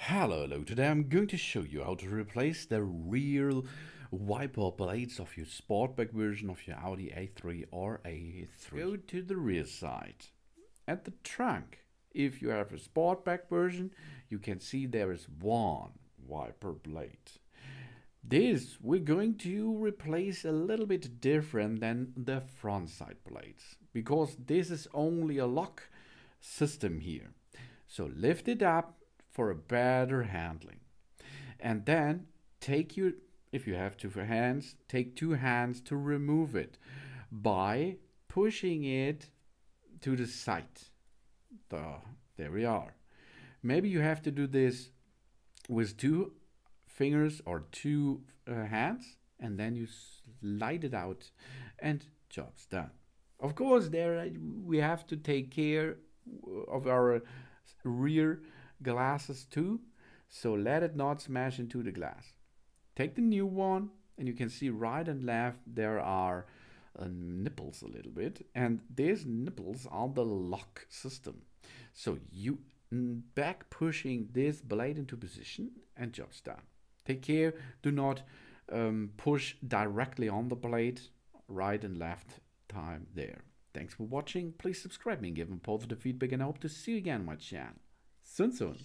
Hello, today I'm going to show you how to replace the rear wiper blades of your Sportback version of your Audi A3 or A3. Go to the rear side. At the trunk, if you have a Sportback version, you can see there is one wiper blade. This we're going to replace a little bit different than the front side blades, because this is only a lock system here. So lift it up for a better handling. And then take your, if you have two hands, take two hands to remove it by pushing it to the side. There we are. Maybe you have to do this with two fingers or two hands, and then you slide it out and job's done. Of course, there we have to take care of our rear glasses too, so let it not smash into the glass. Take the new one, and you can see right and left there are nipples a little bit, and these nipples are the lock system. So you back pushing this blade into position and job's done. Take care, do not push directly on the blade, right and left time there. Thanks for watching. Please subscribe me and give me positive feedback, and I hope to see you again on my channel soon.